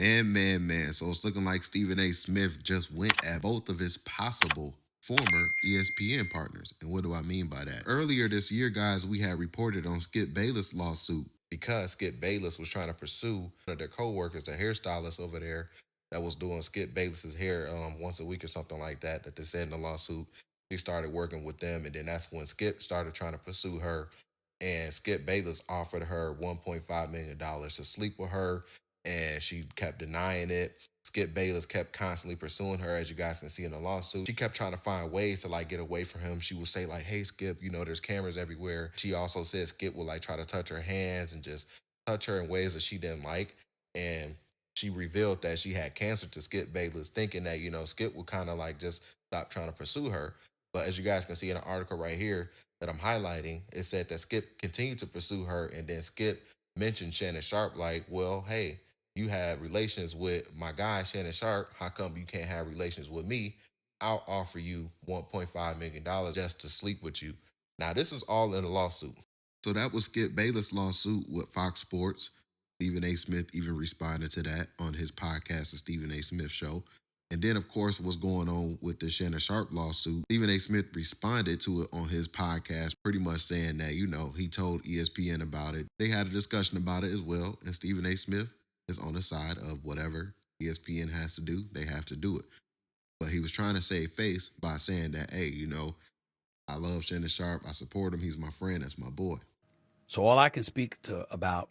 Man. So it's looking like Stephen A. Smith just went at both of his possible former ESPN partners. And what do I mean by that? Earlier this year, guys, we had reported on Skip Bayless' lawsuit because Skip Bayless was trying to pursue one of their co-workers, the hairstylist over there that was doing Skip Bayless's hair once a week or something like that, that they said in the lawsuit. He started working with them, and then that's when Skip started trying to pursue her. And Skip Bayless offered her $1.5 million to sleep with her, and she kept denying it. Skip Bayless kept constantly pursuing her, as you guys can see in the lawsuit. She kept trying to find ways to get away from him. She would say hey, Skip, there's cameras everywhere. She also said Skip would try to touch her hands and just touch her in ways that she didn't like. And she revealed that she had cancer to Skip Bayless, thinking that, Skip would kind of just stop trying to pursue her. But as you guys can see in the article right here that I'm highlighting, it said that Skip continued to pursue her, and then Skip mentioned Shannon Sharpe, well, hey, you had relations with my guy, Shannon Sharpe. How come you can't have relations with me? I'll offer you $1.5 million just to sleep with you. Now, this is all in a lawsuit. So that was Skip Bayless' lawsuit with Fox Sports. Stephen A. Smith even responded to that on his podcast, The Stephen A. Smith Show. And then, of course, what's going on with the Shannon Sharpe lawsuit, Stephen A. Smith responded to it on his podcast, pretty much saying that, he told ESPN about it. They had a discussion about it as well, and Stephen A. Smith is on the side of whatever ESPN has to do, they have to do it. But he was trying to save face by saying that, hey, I love Shannon Sharpe, I support him, he's my friend, that's my boy. So all I can speak about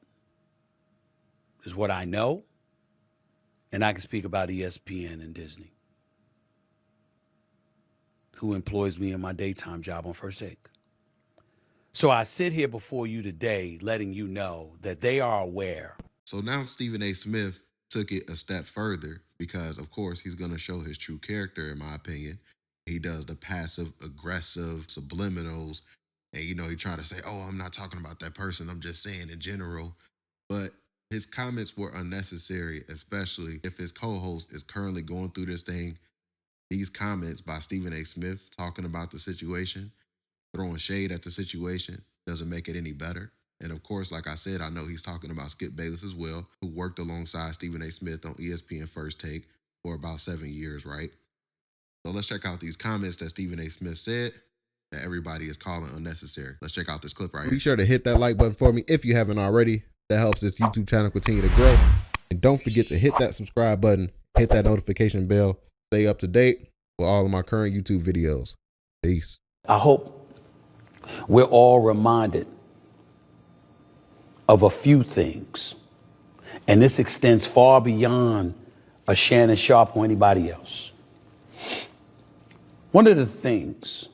is what I know, and I can speak about ESPN and Disney, who employs me in my daytime job on First Take. So I sit here before you today letting you know that they are aware. So now Stephen A. Smith took it a step further because, of course, he's going to show his true character, in my opinion. He does the passive-aggressive subliminals, and, he tried to say, oh, I'm not talking about that person, I'm just saying in general. But his comments were unnecessary, especially if his co-host is currently going through this thing. These comments by Stephen A. Smith talking about the situation, throwing shade at the situation, doesn't make it any better. And of course, like I said, I know he's talking about Skip Bayless as well, who worked alongside Stephen A. Smith on ESPN First Take for about 7 years, right? So let's check out these comments that Stephen A. Smith said that everybody is calling unnecessary. Let's check out this clip right here. Be sure to hit that like button for me if you haven't already. That helps this YouTube channel continue to grow. And don't forget to hit that subscribe button, hit that notification bell, stay up to date with all of my current YouTube videos. Peace. I hope we're all reminded of a few things. And this extends far beyond a Shannon Sharpe or anybody else. One of the things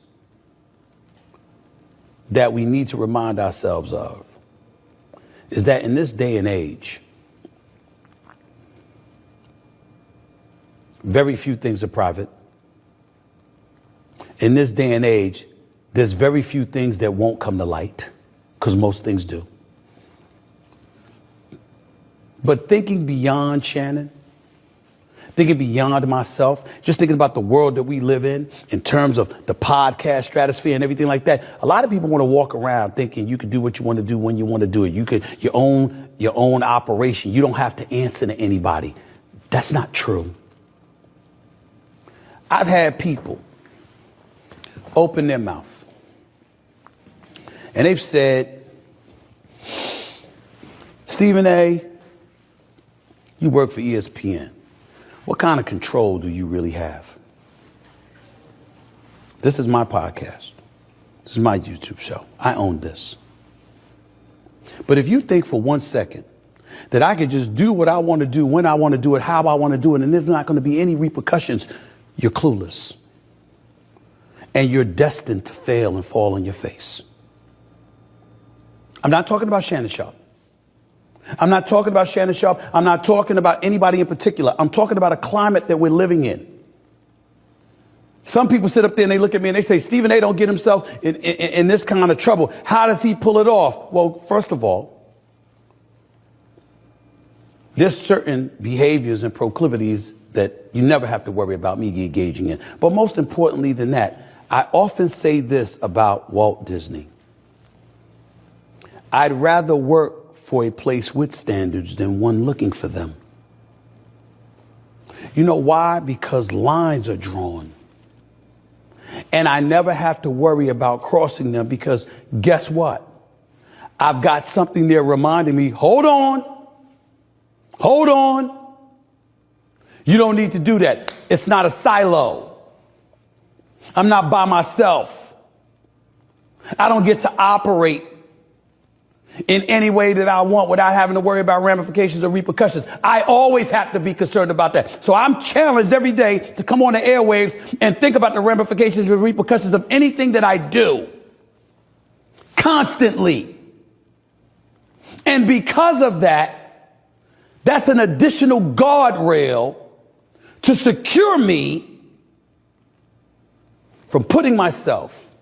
that we need to remind ourselves of is that in this day and age, very few things are private. In this day and age, there's very few things that won't come to light, because most things do. But thinking beyond Shannon, thinking beyond myself, just thinking about the world that we live in terms of the podcast stratosphere and everything like that. A lot of people want to walk around thinking you can do what you want to do when you want to do it. You could your own operation. You don't have to answer to anybody. That's not true. I've had people open their mouth and they've said, Stephen A., you work for ESPN. What kind of control do you really have? This is my podcast. This is my YouTube show. I own this. But if you think for 1 second that I could just do what I want to do, when I want to do it, how I want to do it, and there's not going to be any repercussions, you're clueless. And you're destined to fail and fall on your face. I'm not talking about Shannon Sharpe. I'm not talking about Shannon Sharpe. I'm not talking about anybody in particular. I'm talking about a climate that we're living in. Some people sit up there and they look at me and they say, Stephen A. don't get himself in this kind of trouble. How does he pull it off? Well, first of all, there's certain behaviors and proclivities that you never have to worry about me engaging in. But most importantly than that, I often say this about Walt Disney. I'd rather work for a place with standards than one looking for them. You know why? Because lines are drawn. And I never have to worry about crossing them because guess what? I've got something there reminding me, hold on. You don't need to do that. It's not a silo. I'm not by myself. I don't get to operate in any way that I want without having to worry about ramifications or repercussions. I always have to be concerned about that. So I'm challenged every day to come on the airwaves and think about the ramifications and repercussions of anything that I do. Constantly. And because of that, that's an additional guardrail to secure me from putting myself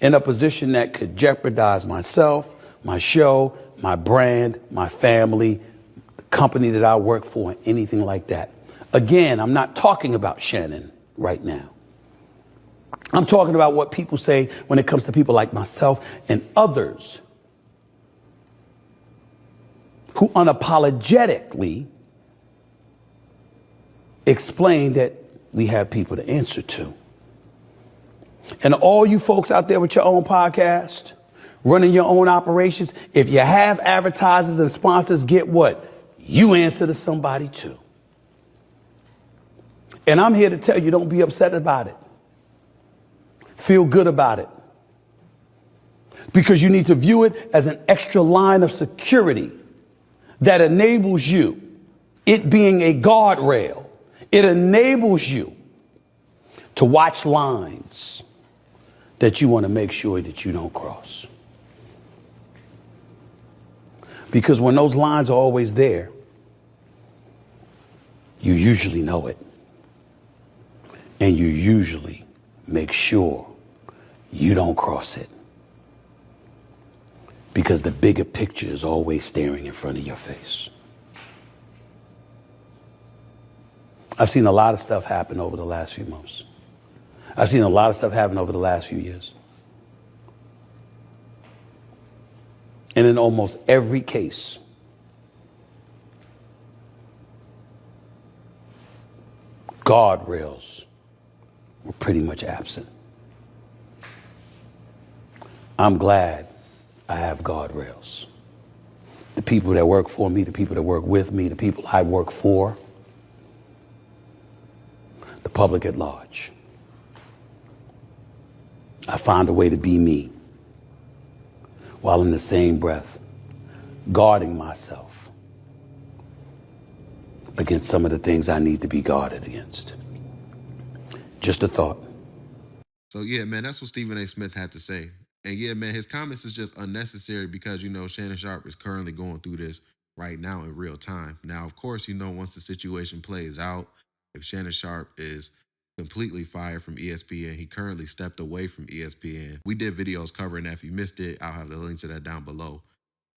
in a position that could jeopardize myself, my show, my brand, my family, the company that I work for, anything like that. Again, I'm not talking about Shannon right now. I'm talking about what people say when it comes to people like myself and others who unapologetically explain that we have people to answer to. And all you folks out there with your own podcast, running your own operations, if you have advertisers and sponsors, get what? You answer to somebody too. And I'm here to tell you, don't be upset about it. Feel good about it. Because you need to view it as an extra line of security that enables you, it being a guardrail, it enables you to watch lines that you want to make sure that you don't cross. Because when those lines are always there, you usually know it. And you usually make sure you don't cross it. Because the bigger picture is always staring in front of your face. I've seen a lot of stuff happen over the last few months. I've seen a lot of stuff happen over the last few years. And in almost every case, guardrails were pretty much absent. I'm glad I have guardrails. The people that work for me, the people that work with me, the people I work for, the public at large. I find a way to be me, while in the same breath guarding myself against some of the things I need to be guarded against. Just a thought. So yeah, man, that's what Stephen A. Smith had to say. And yeah, man, his comments is just unnecessary because, you know, Shannon Sharpe is currently going through this right now in real time. Now, of course, you know, once the situation plays out, if Shannon Sharpe is completely fired from ESPN, he currently stepped away from ESPN. We did videos covering that. If you missed it, I'll have the link to that down below.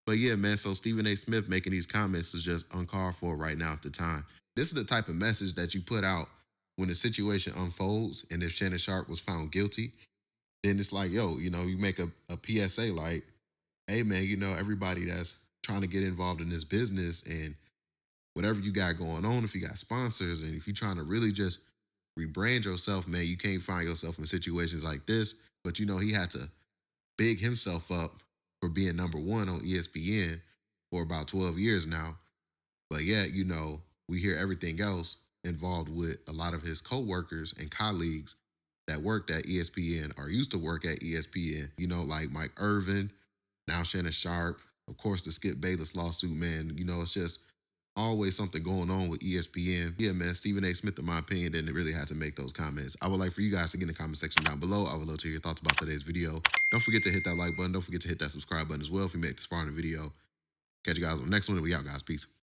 But yeah, man, so Stephen A. Smith making these comments is just uncalled for right now at the time. This is the type of message that you put out when the situation unfolds, and if Shannon Sharpe was found guilty, then it's like, yo, you know, you make a PSA like, hey, man, you know, everybody that's trying to get involved in this business and whatever you got going on, if you got sponsors and if you're trying to really just rebrand yourself, man, you can't find yourself in situations like this. But, you know, he had to big himself up for being number one on ESPN for about 12 years now. But yet, you know, we hear everything else involved with a lot of his coworkers and colleagues that worked at ESPN or used to work at ESPN, you know, like Mike Irvin, now Shannon Sharpe, of course, the Skip Bayless lawsuit, man. You know, it's just always something going on with ESPN. Yeah, man, Stephen A. Smith, in my opinion, didn't really have to make those comments. I would like for you guys to get in the comment section down below. I would love to hear your thoughts about today's video. Don't forget to hit that like button. Don't forget to hit that subscribe button as well if you make this far in the video. Catch you guys on the next one, and we out, guys. Peace.